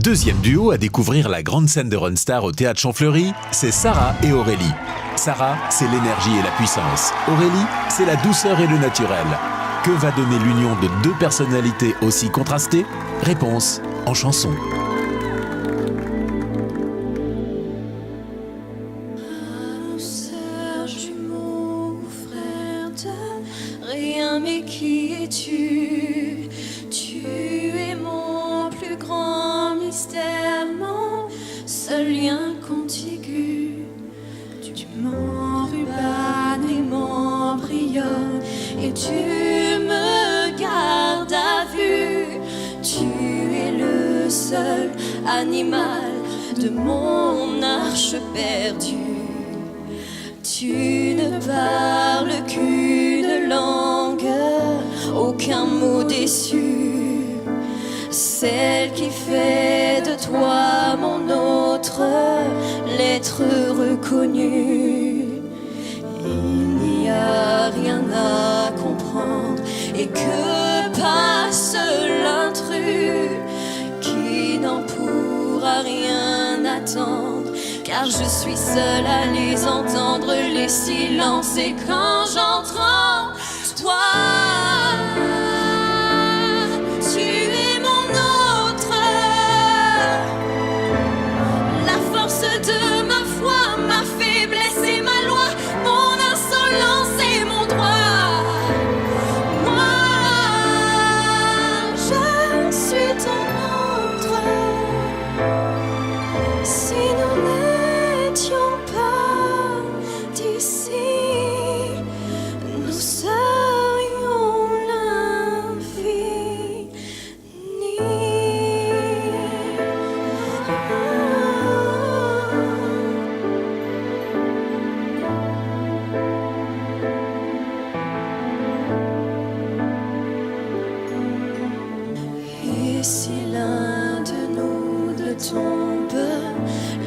Deuxième duo à découvrir la grande scène de Ron Star au Théâtre Champfleury, c'est Sarah et Aurélie. Sarah, c'est l'énergie et la puissance. Aurélie, c'est la douceur et le naturel. Que va donner l'union de deux personnalités aussi contrastées? Réponse en chanson. Sœur, jumeau, frère de rien, mais qui es-tu? Tu es mon plus grand mystère, mon seul lien contigu. Tu m'enrubanes et m'embrionnes, et tu me gardes à vue. Tu es le seul animal de mon arche perdue. Tu ne parles qu'une langue, aucun mot déçu. Celle qui fait de toi mon autre, l'être reconnu. Il n'y a rien à comprendre, et que passe l'intrus qui n'en pourra rien attendre. Car je suis seule à les entendre, les silences, et quand j'entends toi, tu es mon autre, la force de ma foi, ma faiblesse et ma loi, mon insolence et mon droit. Moi, je suis ton autre. Si nous n'étions pas d'ici, nous serions l'infini. Et si l'un de nous deux tombe,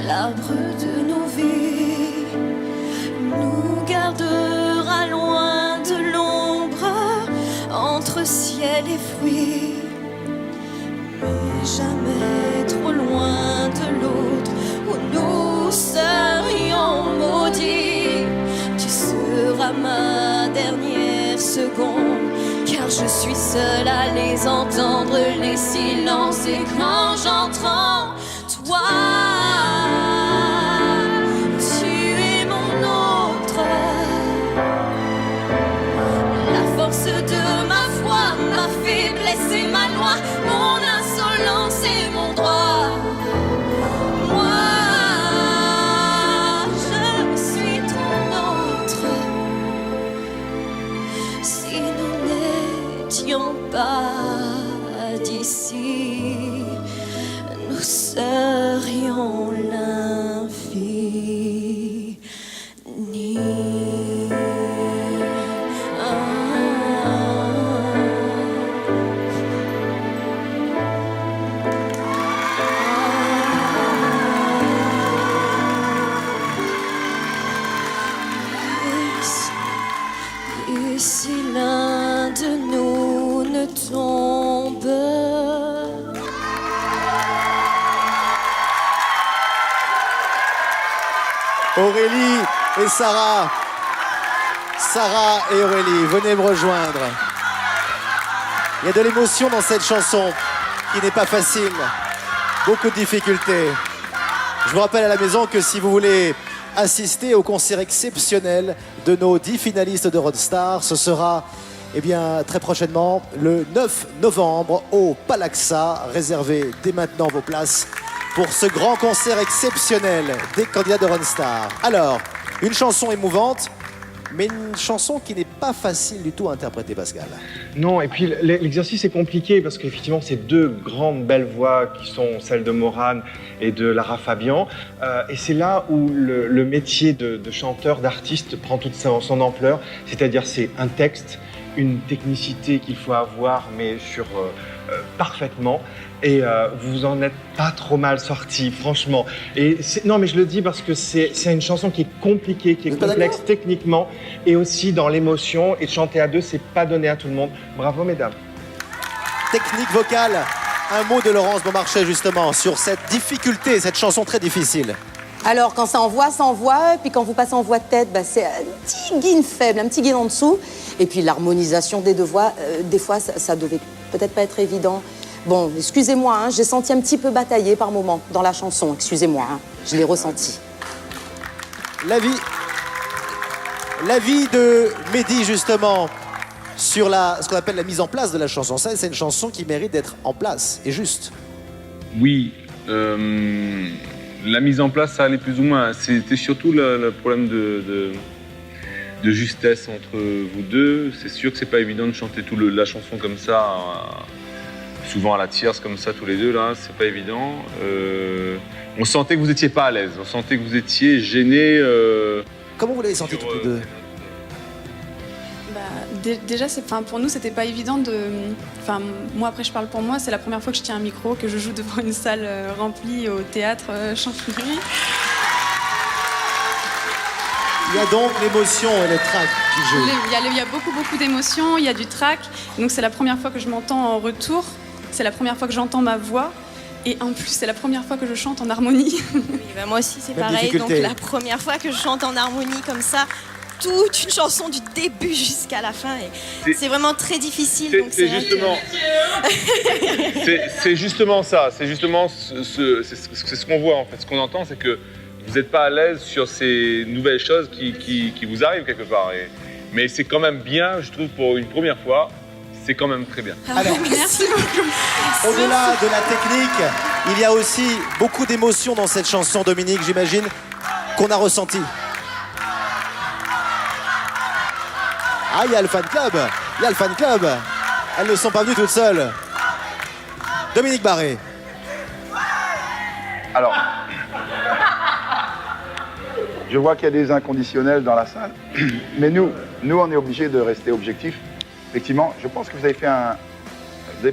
l'arbre de nos vies nous gardera loin de l'ombre, entre ciel et fruits, mais jamais trop loin de l'autre où nous serions maudits. Tu seras ma dernière seconde, car je suis seule à les entendre, les silences, et quand j'entends toi, tu es mon autre, la force de ma foi, ma faiblesse et ma loi, mon insolence et mon droit. Moi, je suis ton autre. Si nous n'étions pas d'ici, nous serions l'infini. Et si l'un de nous ne tombe, Aurélie et Sarah. Sarah et Aurélie, venez me rejoindre. Il y a de l'émotion dans cette chanson qui n'est pas facile. Beaucoup de difficultés. Je vous rappelle à la maison que si vous voulez assister au concert exceptionnel de nos 10 finalistes de Ron Star, ce sera très prochainement le 9 novembre au Palaxa. Réservez dès maintenant vos places pour ce grand concert exceptionnel des candidats de Ron Star. Alors, une chanson émouvante, mais une chanson qui n'est pas facile du tout à interpréter, Pascal. Non, et puis l'exercice est compliqué parce qu'effectivement, c'est deux grandes belles voix qui sont celles de Morane et de Lara Fabian. Et c'est là où le métier de chanteur, d'artiste prend toute son ampleur. C'est-à-dire, c'est un texte, une technicité qu'il faut avoir, mais sur parfaitement. Et vous en êtes pas trop mal sorti, franchement. Et non, mais je le dis parce que c'est une chanson qui est compliquée, qui est complexe techniquement et aussi dans l'émotion. Et chanter à deux, c'est pas donné à tout le monde. Bravo, mesdames. Technique vocale Un mot de Laurence Beaumarchais justement sur cette difficulté, cette chanson très difficile. Alors, quand ça envoie, et puis quand vous passez en voix de tête, bah, c'est un petit gain faible, un petit gain en dessous. Et puis l'harmonisation des deux voix, des fois, ça devait peut-être pas être évident. Bon, excusez-moi, hein, j'ai senti un petit peu batailler par moment dans la chanson, excusez-moi, hein, je l'ai ressenti. L'avis de Mehdi justement sur ce qu'on appelle la mise en place de la chanson. Ça, c'est une chanson qui mérite d'être en place et juste. Oui, la mise en place, ça allait plus ou moins. C'était surtout le problème de justesse entre vous deux. C'est sûr que c'est pas évident de chanter la chanson comme ça, souvent à la tierce comme ça tous les deux là. C'est pas évident. On sentait que vous étiez pas à l'aise. On sentait que vous étiez gênés. Comment vous l'avez senti toutes les deux? Déjà, pour nous, c'était pas évident de... Enfin, moi, après, je parle pour moi, c'est la première fois que je tiens un micro, que je joue devant une salle remplie au théâtre Champfleury. Il y a donc l'émotion et le trac qui jouent. Il y a beaucoup d'émotions, il y a du trac. Donc, c'est la première fois que je m'entends en retour. C'est la première fois que j'entends ma voix. Et en plus, c'est la première fois que je chante en harmonie. Oui, bah moi aussi, c'est Même pareil. difficulté. Donc, la première fois que je chante en harmonie comme ça, toute une chanson du début jusqu'à la fin. Et c'est vraiment très difficile. C'est justement ça. C'est justement ce qu'on voit en fait. Ce qu'on entend, c'est que vous n'êtes pas à l'aise sur ces nouvelles choses qui vous arrivent quelque part. Mais c'est quand même bien, je trouve, pour une première fois. C'est quand même très bien. Alors, Merci beaucoup. au-delà de la technique, il y a aussi beaucoup d'émotions dans cette chanson, Dominique, j'imagine, qu'on a ressenti. Ah, il y a le fan club. Il y a le fan club. Elles ne sont pas venues toutes seules. Dominique Barré. Alors, je vois qu'il y a des inconditionnels dans la salle, mais nous, on est obligés de rester objectifs. Effectivement, je pense que vous n'avez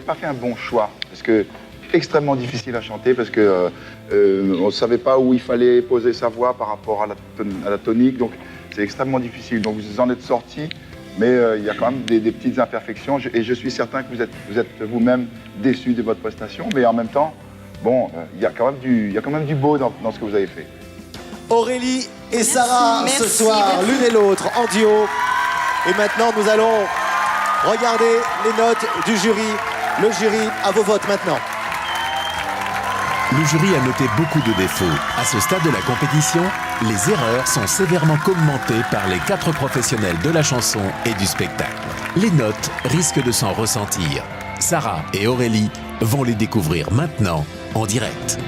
pas fait un bon choix, parce que extrêmement difficile à chanter, parce que on ne savait pas où il fallait poser sa voix par rapport à la tonique, donc c'est extrêmement difficile. Donc vous en êtes sortis, mais il y a quand même des petites imperfections, et je suis certain que vous êtes vous-même déçus de votre prestation, mais en même temps, bon, il y a quand même du beau dans ce que vous avez fait. Aurélie et Sarah Merci, ce soir, merci. l'une et l'autre en duo. Et maintenant, nous allons regarder les notes du jury. Le jury, à vos votes maintenant. Le jury a noté beaucoup de défauts. À ce stade de la compétition, les erreurs sont sévèrement commentées par les 4 professionnels de la chanson et du spectacle. Les notes risquent de s'en ressentir. Sarah et Aurélie vont les découvrir maintenant en direct.